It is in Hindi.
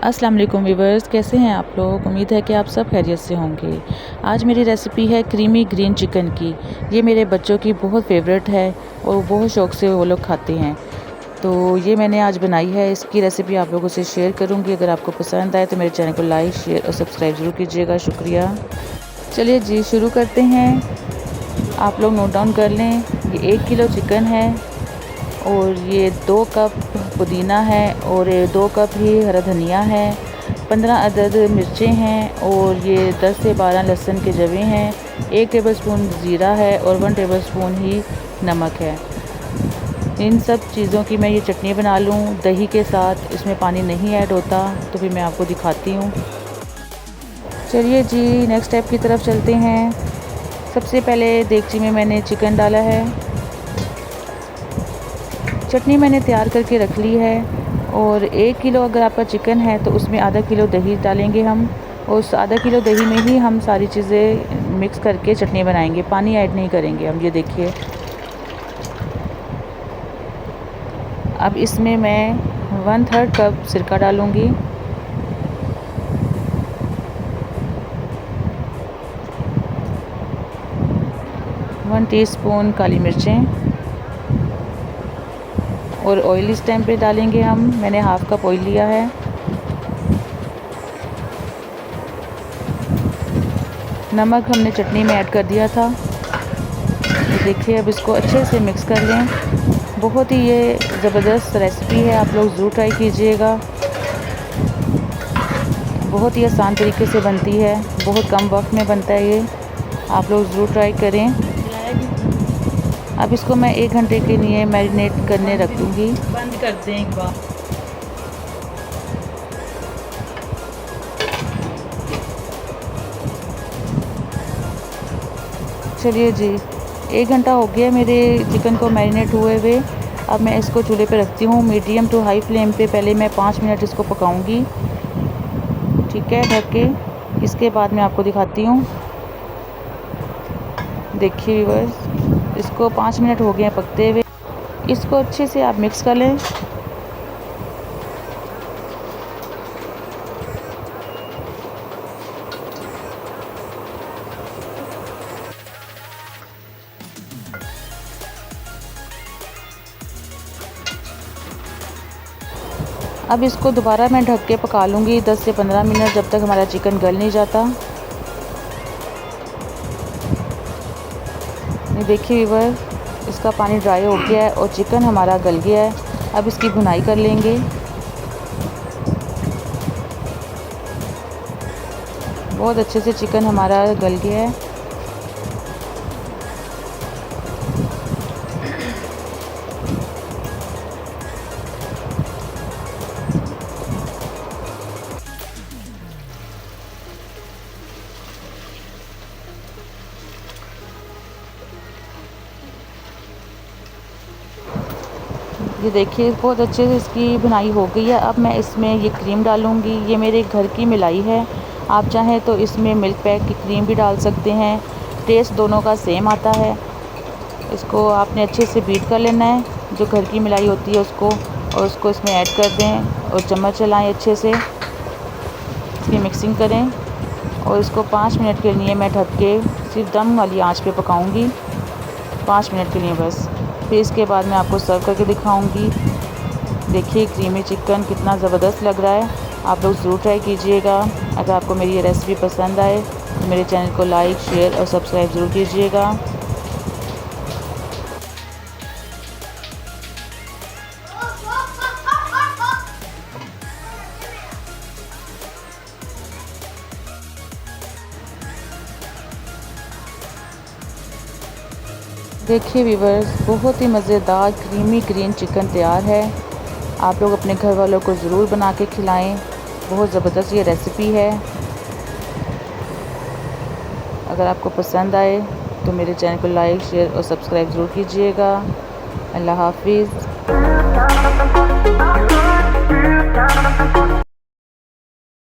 अस्सलाम वालेकुम व्यूवर्स, कैसे हैं आप लोग। उम्मीद है कि आप सब खैरियत से होंगे। आज मेरी रेसिपी है क्रीमी ग्रीन चिकन की। ये मेरे बच्चों की बहुत फेवरेट है और बहुत शौक़ से वो लोग खाते हैं। तो ये मैंने आज बनाई है। इसकी रेसिपी आप लोगों से शेयर करूंगी। अगर आपको पसंद आए तो मेरे चैनल को लाइक, शेयर और सब्सक्राइब ज़रूर कीजिएगा। शुक्रिया। चलिए जी, शुरू करते हैं। आप लोग नोट डाउन कर लें। ये 1 किलो चिकन है और ये 2 कप पुदीना है और 2 कप ही हरा धनिया है, 15 अदद मिर्चें हैं और ये 10 से 12 लहसुन के जवे हैं, 1 टेबलस्पून ज़ीरा है और 1 टेबलस्पून ही नमक है। इन सब चीज़ों की मैं ये चटनी बना लूँ दही के साथ। इसमें पानी नहीं ऐड होता, तो फिर मैं आपको दिखाती हूँ। चलिए जी, नेक्स्ट स्टेप की तरफ चलते हैं। सबसे पहले देगची में मैंने चिकन डाला है। चटनी मैंने तैयार करके रख ली है और 1 किलो अगर आपका चिकन है तो उसमें आधा किलो दही डालेंगे हम। और उस आधा किलो दही में ही हम सारी चीज़ें मिक्स करके चटनी बनाएंगे, पानी ऐड नहीं करेंगे हम। ये देखिए, अब इसमें मैं 1/3 कप सिरका डालूँगी। वन टीस्पून काली मिर्चें और ऑयल इस टाइम पे डालेंगे हम। मैंने हाफ़ कप ऑयल लिया है। नमक हमने चटनी में ऐड कर दिया था। ये देखिए, अब इसको अच्छे से मिक्स कर लें। बहुत ही ये ज़बरदस्त रेसिपी है, आप लोग ज़रूर ट्राई कीजिएगा। बहुत ही आसान तरीके से बनती है, बहुत कम वक्त में बनता है ये। आप लोग ज़रूर ट्राई करें। अब इसको मैं 1 घंटे के लिए मैरिनेट करने रख दूँगी। बंद कर दें एक बार। चलिए जी, 1 घंटा हो गया मेरे चिकन को मैरिनेट हुए हुए। अब मैं इसको चूल्हे पे रखती हूँ। मीडियम टू हाई फ्लेम पे पहले मैं 5 मिनट इसको पकाऊंगी, ठीक है, ढक के। इसके बाद मैं आपको दिखाती हूँ। देखिए व्यूअर्स, इसको 5 मिनट हो गए हैं पकते हुए। इसको अच्छे से आप मिक्स कर लें। अब इसको दोबारा मैं ढक के पका लूँगी 10 से 15 मिनट, जब तक हमारा चिकन गल नहीं जाता। ये देखिए व्यूअर, इसका पानी ड्राई हो गया है और चिकन हमारा गल गया है। अब इसकी भुनाई कर लेंगे। बहुत अच्छे से चिकन हमारा गल गया है। ये देखिए, बहुत अच्छे से इसकी बुनाई हो गई है। अब मैं इसमें ये क्रीम डालूँगी। ये मेरे घर की मिलाई है। आप चाहें तो इसमें मिल्क पैक की क्रीम भी डाल सकते हैं। टेस्ट दोनों का सेम आता है। इसको आपने अच्छे से बीट कर लेना है, जो घर की मिलाई होती है उसको, और उसको इसमें ऐड कर दें और चम्मच चलाएं अच्छे से। इसकी मिक्सिंग करें और इसको 5 मिनट के लिए मैं ढक के सिर्फ दम वाली आंच पे पकाऊंगी, 5 मिनट के लिए बस। फिर इसके बाद मैं आपको सर्व करके दिखाऊंगी। देखिए, क्रीमी चिकन कितना ज़बरदस्त लग रहा है। आप लोग ज़रूर ट्राई कीजिएगा। अगर आपको मेरी ये रेसिपी पसंद आए तो मेरे चैनल को लाइक, शेयर और सब्सक्राइब ज़रूर कीजिएगा। देखिए व्यूवर्स, बहुत ही मज़ेदार क्रीमी ग्रीन चिकन तैयार है। आप लोग अपने घर वालों को ज़रूर बना के खिलाएं। बहुत ज़बरदस्त ये रेसिपी है। अगर आपको पसंद आए तो मेरे चैनल को लाइक, शेयर और सब्सक्राइब ज़रूर कीजिएगा। अल्लाह हाफिज़।